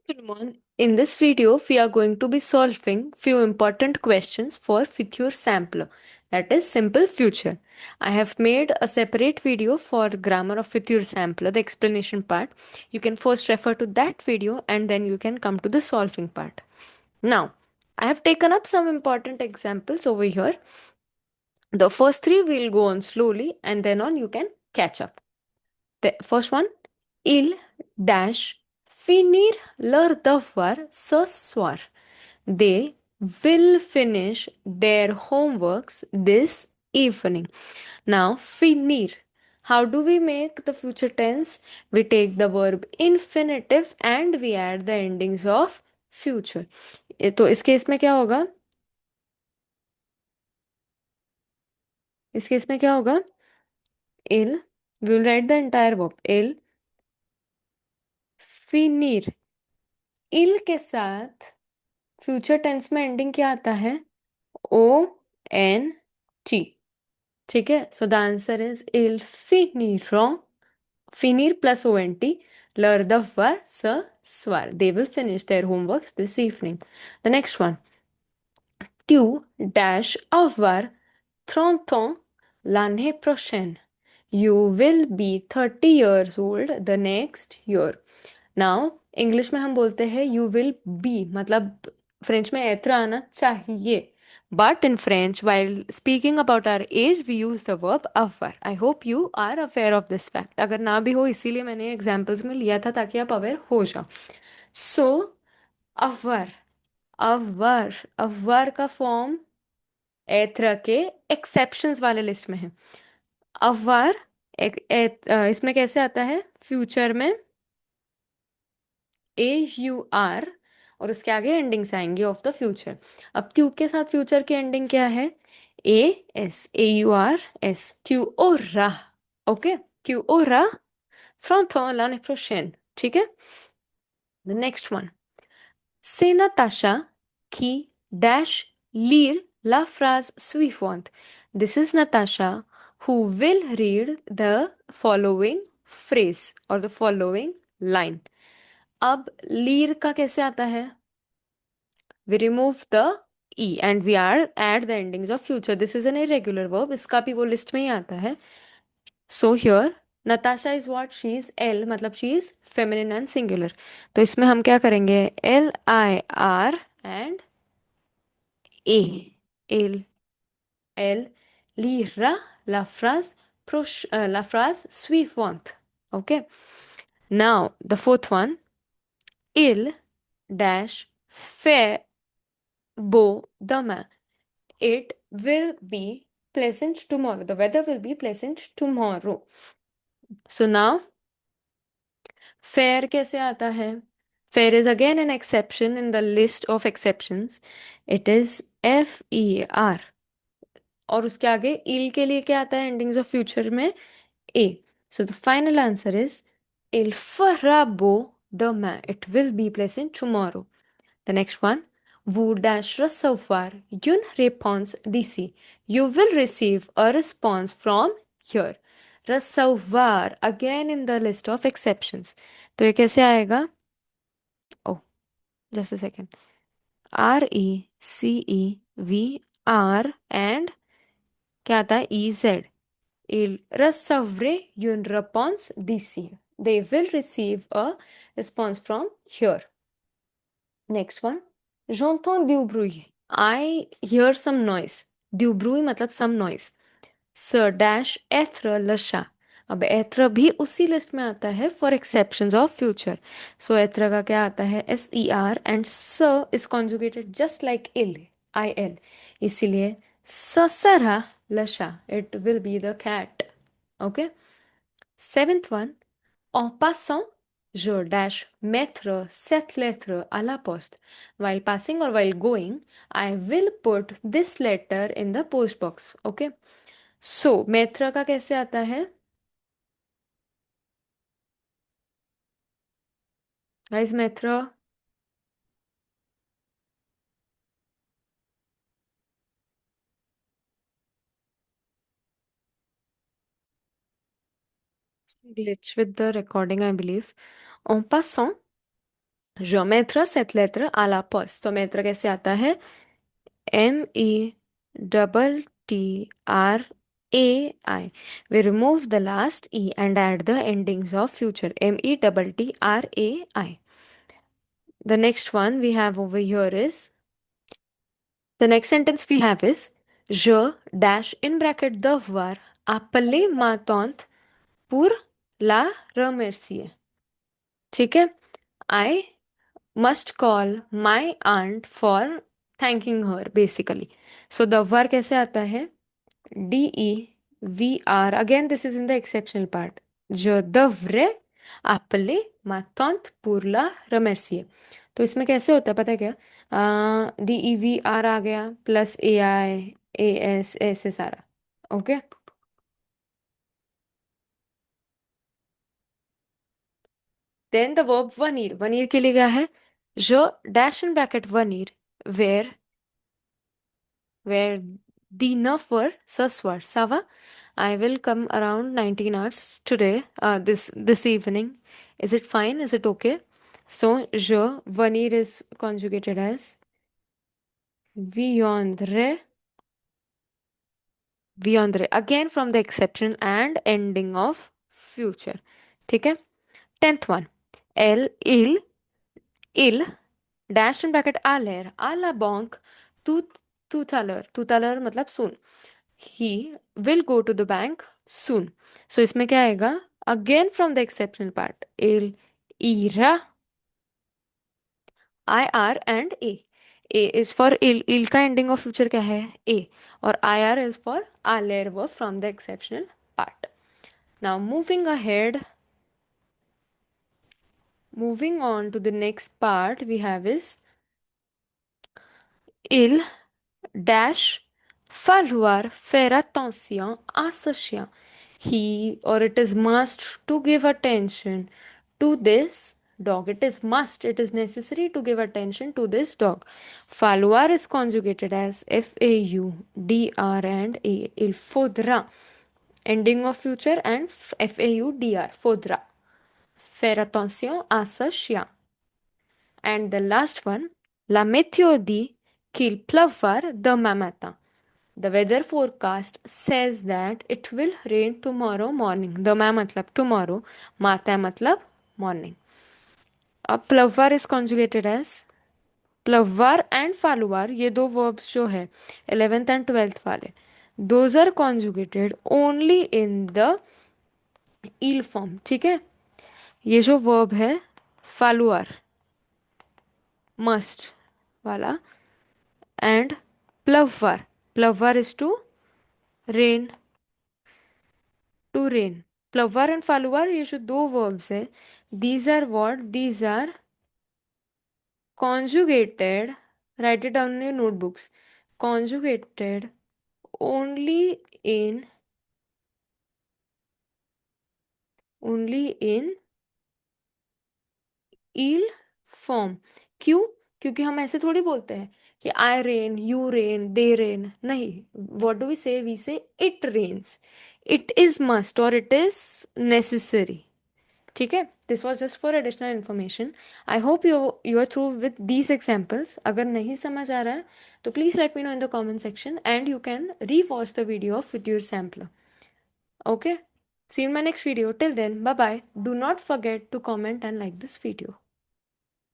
Everyone, in this video, we are going to be solving few important questions for Futur Sampler, that is simple future. I have made a separate video for grammar of Futur Sampler, the explanation part. You can first refer to that video and then you can come to the solving part. Now, I have taken up some important examples over here. The first three will go on slowly and then on you can catch up. The first one, il dash finir lor devoir ce soir. They will finish their homeworks this evening. Now, finir. How do we make the future tense? We take the verb infinitive and we add the endings of future. तो इस case में क्या होगा? इस case में क्या होगा? Il, we will write the entire verb. Il finir. Il के साथ फ्यूचर टेंस में एंडिंग क्या आता है? O N T. ठीक है, सो द आंसर इज इल फिनिरॉ. फिनिर प्लस ओ एन टी. लर दफवार स स्वार. They will finish their homeworks this evening. The next one. Tu dash avoir 30 ans l'année prochaine. You will be 30 years old the next year. Now English में हम बोलते हैं यू विल बी, मतलब French में एत्र आना चाहिए. But in French while speaking about our age we use the verb अवर. I hope you are aware of this fact. अगर ना भी हो इसीलिए मैंने एग्जाम्पल्स में लिया था ताकि आप अवेयर हो जाओ. सो अवर. अवर अवर का फॉर्म एत्र के एक्सेप्शंस वाले लिस्ट में है. अवर इसमें कैसे आता है? फ्यूचर में ए यू आर और उसके आगे एंडिंग्स आएंगे ऑफ द फ्यूचर. अब ट्यू के साथ फ्यूचर की एंडिंग क्या है? A S. A U R S. ट्यू ओ रा. ओके, ट्यू ओ रा फ्रॉम लाने प्रोशेन. ठीक है. The next one. से Natasha qui dash lire la phrase suivante. This is Natasha who will read the following phrase or the following line. अब लीर का कैसे आता है? We remove the e and we are add the endings of future. This is an irregular verb. इसका भी वो list में ही आता है. So here Natasha is what? She is L, मतलब she is feminine and singular. तो इसमें हम क्या करेंगे? L-I-R and A. L. L. Lira la phrase suivante. Okay. Now the fourth one. Il dash fait beau demain. It will be pleasant tomorrow. The weather will be pleasant tomorrow. So now, fair कैसे आता है? Fair is again an exception in the list of exceptions. It is FER. और उसके आगे il के लिए क्या आता है endings of future में? A. So the final answer is il fera beau demain. It will be pleasant tomorrow. The next one. Vous dash recevoir une réponse d'ici. You will receive a response from here. Recevoir again in the list of exceptions. तो ये कैसे आएगा? Oh, just a second. RECEVR and क्या आता है? EZ. Il recevrait une réponse d'ici. They will receive a response from here. Next one. J'entends du bruit. I hear some noise. Du bruit मतलब some noise. Sir dash être le chat. अब एत्र भी उसी list में आता है for exceptions of future. So एत्र का क्या आता है? SER एंड स इज कॉन्जुगेटेड जस्ट लाइक इल. IL. इसीलिए ससरा लशा. It will be the cat. Okay. Seventh one. En passant, je dash mettre cette lettre à la poste. While passing or while going, I will put this letter in the post box. Okay. So, mettre का कैसे आता है? Guys, mettre. Glitch with the recording, I believe. En passant, Je mettre cette lettre à la poste. तो mettre कैसे आता है? METTRAI. We remove the last E and add the endings of future. METTRAI. The next one we have over here is, the next sentence we have is, Je dash in bracket devoir appeler ma tante pour la remercier. ठीक है? I must call my aunt for thanking her basically. So devoir कैसे आता है? DEVR. Again, this is in the exceptional part. Je devrais appeler ma tante pour la remercier. तो इसमें कैसे होता है पता है क्या? DEVR आ गया प्लस AI AS ऐसे सारा. ओके. देन द वर्ब वनीर. वनीर के लिए क्या है? जो डैश इन ब्रैकेट वनीर where the for saswar Sava. I will come around 19 hours today, this evening. Is it fine? Is it okay? So je venir is conjugated as viandre. Viandre again from the exception and ending of future. ठीक है? 10th one. El il dash in bracket aller à la banque tout à l'heure. Tout à l'heure मतलब soon. He will go to the bank soon. So इसमें क्या आएगा? Again from the exceptional part. Il ira. IR and A. A is for il. Il का ending of future क्या है? A. और IR is for aller verb from the exceptional part. Now moving ahead. Moving on to the next part we have is il dash falloir faire attention à ce chien. He or it is must to give attention to this dog. It is must, it is necessary to give attention to this dog. Falloir is conjugated as FAUDR and A. Il faudra. Ending of future and FAUDR. Faudra. Faire attention à ce chien. And the last one, la météo dit qu'il pleuvra demain matin. The weather forecast says that it will rain tomorrow morning. Demain मतलब tomorrow, matin मतलब morning. अब प्लवर is conjugated as, प्लवर and फालुआर ये दो verbs जो है 11th एंड 12th वाले, those are conjugated only in the ईल फॉर्म. ठीक है? ये जो वर्ब है फालुआर मस्ट वाला एंड प्लवर, प्लवर इज रेन टू रेन. प्लवर एंड फालुआर ये जो दो वर्ब्स है, these are what, these are conjugated, write it down in your notebooks, conjugated only in इल फॉर्म. क्यों? क्योंकि हम ऐसे थोड़ी बोलते हैं कि I rain, you rain, they rain. नहीं, what do we say it rains. It is must और इट इज नेसेसरी. ठीक है? This was just for additional information. I hope you are through with these examples. अगर नहीं समझ आ रहा है तो please let me know in the comment section and you can री watch the video of with your sampler. Okay? See you in my next video. Till then, bye bye. Do not forget to comment and like this video.